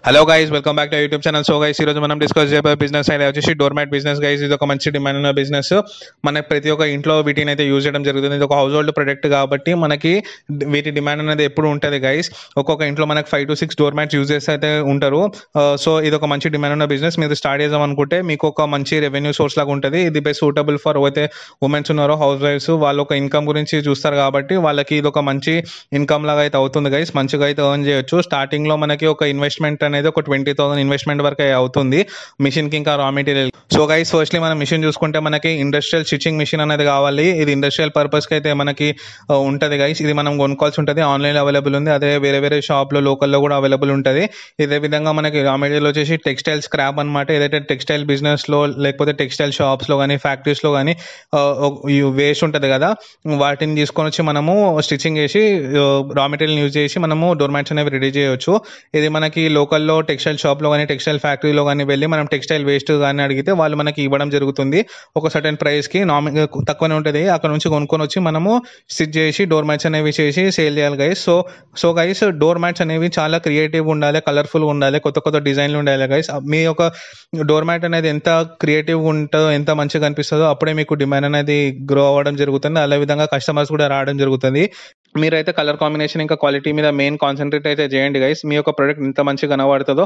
Hello guys, welcome back to YouTube channel. So guys, ఈరోజు మనం discuss చేయబోయే business idea వచ్చేసి డోర్ మ్యాట్ బిజినెస్. గైస్, ఇది ఒక మంచి డిమాండ్ ఉన్న బిజినెస్. మనకి ప్రతి ఒక్క ఇంట్లో వీటిని అయితే యూజ్ చేయడం జరుగుతుంది. ఇది ఒక హౌస్ హోల్డ్ ప్రొడక్ట్ కాబట్టి మనకి వీటి డిమాండ్ అనేది ఎప్పుడు ఉంటుంది గైస్. ఒక్కొక్క ఇంట్లో మనకి 5 to 6 డోర్ మ్యాట్స్ యూజ్ చేస్తే అయితే ఉంటారు. సో ఇది ఒక మంచి డిమాండ్ ఉన్న బిజినెస్. మీరు స్టార్ట్ చేద్దాం అనుకుంటే మీకు ఒక మంచి రెవెన్యూ సోర్స్ లాగా ఉంటుంది. ఇది బెస్ట్ సూటబుల్ ఫర్ అయితే ఉమెన్స్ ఉన్నారో, హౌస్ వైఫ్స్, వాళ్ళు ఒక ఇన్కమ్ గురించి చూస్తారు కాబట్టి వాళ్ళకి ఇది ఒక మంచి ఇన్కమ్ లాగా అయితే అవుతుంది గైస్. మంచిగా అయితే ఎర్న్ చేయొచ్చు. స్టార్టింగ్ లో మనకి ఒక ఇన్వెస్ట్మెంట్ అనేది ఒక 20,000 ఇన్వెస్ట్మెంట్ వరకు అవుతుంది మిషన్ కి, ఇంకా raw material. So guys, firstly మనం మిషన్ చూసుకుంటే మనకి ఇండస్ట్రియల్ స్టిచ్చింగ్ మిషన్ అనేది కావాలి. ఇది ఇండస్ట్రియల్ పర్పస్ కి అయితే మనకి ఉంటుంది గైస్. ఇది మనం కొనుక్కోవాల్సి ఉంటుంది. ఆన్లైన్ అవైలబుల్ ఉంది, అదే వేరే వేరే షాప్ లో లోకల్లో కూడా అవైలబుల్ ఉంటుంది. ఇదే విధంగా మనకి రా మెటీరియల్ వచ్చేసి టెక్స్టైల్ స్క్రాప్ అనమాట. ఏదైతే టెక్స్టైల్ బిజినెస్ లో లేకపోతే టెక్స్టైల్ షాప్స్ లో కానీ ఫ్యాక్టరీస్ లో కానీ వేస్ట్ ఉంటుంది కదా, వాటిని తీసుకొని వచ్చి మనము స్టిచ్చింగ్ చేసి రా మెటీరియల్ యూజ్ చేసి మనము డోర్ మ్యాట్స్ అనేవి రెడీ చేయొచ్చు. ఇది మనకి లోకల్లో టెక్స్టైల్ షాప్లో కానీ టెక్స్టైల్ ఫ్యాక్టరీలో కానీ వెళ్ళి మనం టెక్స్టైల్ వేస్ట్ కానీ అడిగితే వాళ్ళు మనకి ఇవ్వడం జరుగుతుంది. ఒక సర్టెన్ ప్రైస్కి తక్కువనే ఉంటుంది. అక్కడ నుంచి కొనుక్కొని వచ్చి మనము స్టిచ్ చేసి డోర్ మ్యాట్స్ అనేవి చేసి సేల్ చేయాలి guys. So guys, door mats అనేవి చాలా క్రియేటివ్గా ఉండాలి, కలర్ఫుల్గా ఉండాలి, కొత్త కొత్త డిజైన్లు ఉండాలి గైస్. మీ యొక్క డోర్ మ్యాట్ అనేది ఎంత క్రియేటివ్గా ఉంటుందో, ఎంత మంచిగా అనిపిస్తుందో అప్పుడే మీకు డిమాండ్ అనేది గ్రో అవ్వడం జరుగుతుంది. అదే విధంగా కస్టమర్స్ కూడా రావడం జరుగుతుంది. మీరైతే కలర్ కాంబినేషన్ ఇంకా క్వాలిటీ మీద మెయిన్ కాన్సన్ట్రేట్ అయితే చేయండి గైస్. మీ యొక్క ప్రొడక్ట్ ఎంత మంచిగా కనబడుతుందో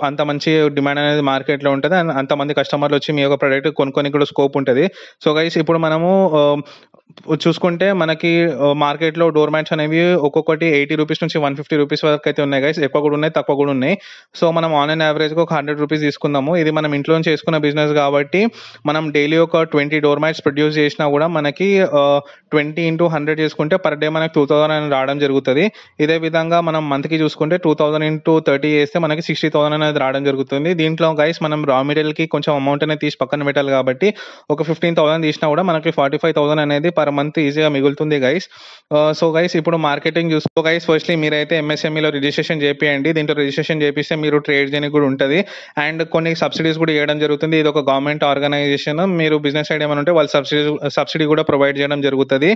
అంత మంచి డిమాండ్ అనేది మార్కెట్లో ఉంటుంది. అండ్ అంతమంది కస్టమర్లు వచ్చి మీ యొక్క ప్రొడక్ట్ కొనుక్కొని కూడా స్కోప్ ఉంటుంది. సో గైస్, ఇప్పుడు మనము చూసుకుంటే మనకి మార్కెట్లో డోర్ మ్యాట్స్ అనేవి ఒక్కొక్కటి 80 రూపీస్ నుంచి 150 రూపీస్ వరకు అయితే ఉన్నాయి గైస్. ఎక్కువ కూడా ఉన్నాయి, తక్కువ కూడా ఉన్నాయి. సో మనం ఆన్లైన్ యావరేజ్గా ఒక 100 రూపీస్ తీసుకుందాము. ఇది మనం ఇంట్లో చేసుకున్న బిజినెస్ కాబట్టి మనం డైలీ ఒక 20 డోర్ మ్యాట్స్ ప్రొడ్యూస్ చేసినా కూడా మనకి 20 into 100 చేసుకుంటే పర్ డే మనకి 2,000 అనేది రావడం జరుగుతుంది. ఇదే విధంగా మనం మంత్కి చూసుకుంటే 2,000 into 30 చేస్తే మనకి 60,000 అనేది రావడం జరుగుతుంది. దీంట్లో గైస్ మనం రా మెటీరియల్కి కొంచెం అమౌంట్ అనేది తీసి పక్కన పెట్టాలి కాబట్టి ఒక 15,000 తీసినా కూడా మనకి 45,000 అనేది పర్ మంత్ ఈజీగా మిగులుతుంది గైస్. సో గైస్, ఇప్పుడు మార్కెటింగ్ చూసుకో గైస్. ఫస్ట్లీ మీరైతే ఎంఎస్ఎంఈలో రిజిస్ట్రేషన్ చేపియండి. దీంట్లో రిజిస్ట్రేషన్ చేపిస్తే మీరు ట్రేడ్ చేయడానికి కూడా ఉంటుంది. అండ్ కొన్ని సబ్సిడీస్ కూడా ఇవ్వడం జరుగుతుంది. ఇది ఒక గవర్నమెంట్ ఆర్గనైజేషన్. మీరు బిజినెస్ ఐడియా ఏమైనా ఉంటే వాళ్ళు సబ్సిడీ కూడా ప్రొవైడ్ చేయడం జరుగుతుంది.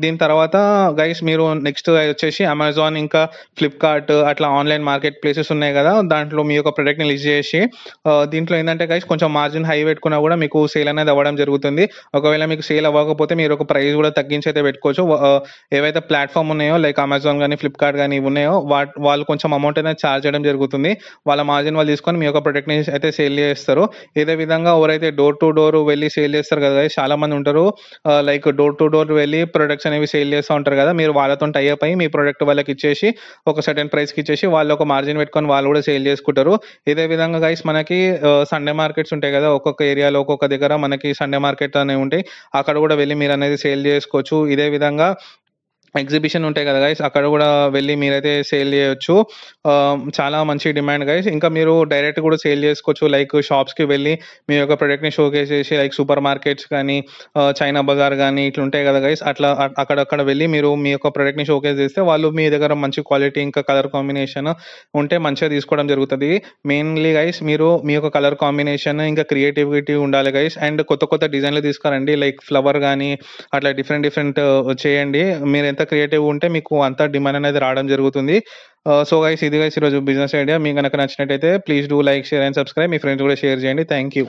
దీని తర్వాత గైస్ మీరు నెక్స్ట్ వచ్చేసి అమెజాన్ ఇంకా ఫ్లిప్కార్ట్ అట్లా ఆన్లైన్ మార్కెట్ ప్లేసెస్ ఉన్నాయి కదా, దాంట్లో మీ యొక్క ప్రొడక్ట్ని లిస్ట్ చేసి దీంట్లో ఏంటంటే గైస్ కొంచెం మార్జిన్ హై పెట్టుకున్నా కూడా మీకు సేల్ అనేది అవ్వడం జరుగుతుంది. ఒకవేళ మీకు సేల్ అవ్వకపోతే మీరు ఒక ప్రైస్ కూడా తగ్గించి అయితే పెట్టుకోవచ్చు. ఏవైతే ప్లాట్ఫామ్ ఉన్నాయో లైక్ అమెజాన్ కానీ ఫ్లిప్కార్ట్ కానీ ఇవి ఉన్నాయో వాళ్ళు కొంచెం అమౌంట్ అనేది ఛార్జ్ చేయడం జరుగుతుంది. వాళ్ళ మార్జిన్ వాళ్ళు తీసుకొని మీ యొక్క ప్రొడక్ట్ని అయితే సేల్ చేస్తారు. ఇదే విధంగా ఎవరైతే డోర్ టు డోర్ వెళ్ళి సేల్ చేస్తారు కదా, చాలా మంది ఉంటారు లైక్ డోర్ టు డోర్ వెళ్ళి ప్రొడక్ట్స్ అనేవి సేల్ చేస్తూ ఉంటారు కదా, మీరు వాళ్ళతో టైఅప్ అయ్యి మీ ప్రొడక్ట్ వాళ్ళకి ఇచ్చేసి ఒక సర్టెన్ ప్రైస్కి ఇచ్చేసి వాళ్ళు ఒక మార్జిన్ పెట్టుకొని వాళ్ళు కూడా సేల్ చేసుకుంటారు. ఇదే విధంగా గైస్ మనకి సండే మార్కెట్స్ ఉంటాయి కదా, ఒక్కొక్క ఏరియాలో ఒక్కొక్క దగ్గర మనకి సండే మార్కెట్ అనేవి ఉంటాయి. అక్కడ కూడా వెళ్ళి మీరు అనేది సేల్ చేసుకోవచ్చు. ఇదే విధంగా ఎగ్జిబిషన్ ఉంటాయి కదా గైస్, అక్కడ కూడా వెళ్ళి మీరైతే సేల్ చేయొచ్చు. చాలా మంచి డిమాండ్ గైస్. ఇంకా మీరు డైరెక్ట్ కూడా సేల్ చేసుకోవచ్చు. లైక్ షాప్స్కి వెళ్ళి మీ యొక్క ప్రొడక్ట్ని షోకేస్ చేసి లైక్ సూపర్ మార్కెట్స్ కానీ చైనా బజార్ కానీ ఇట్లా ఉంటాయి కదా గైస్, అట్లా అక్కడక్కడ వెళ్ళి మీరు మీ యొక్క ప్రొడక్ట్ని షోకేస్ చేస్తే వాళ్ళు మీ దగ్గర మంచి క్వాలిటీ ఇంకా కలర్ కాంబినేషన్ ఉంటే మంచిగా తీసుకోవడం జరుగుతుంది. మెయిన్లీ గైస్ మీరు మీ యొక్క కలర్ కాంబినేషన్ ఇంకా క్రియేటివిటీ ఉండాలి గైస్. అండ్ కొత్త కొత్త డిజైన్లు తీసుకురండి, లైక్ ఫ్లవర్ కానీ అట్లా డిఫరెంట్ చేయండి. మీరు ఎంత క్రియేటివ్ ఉంటే మీకు అంత డిమాండ్ అనేది రావడం జరుగుతుంది. సో గైస్, ఇది గైస్ ఈరోజు బిజినెస్ ఐడియా. మీకు కనుక నచ్చినట్టయితే please do like, share and subscribe. Me friends కూడా షేర్ చేయండి. Thank you.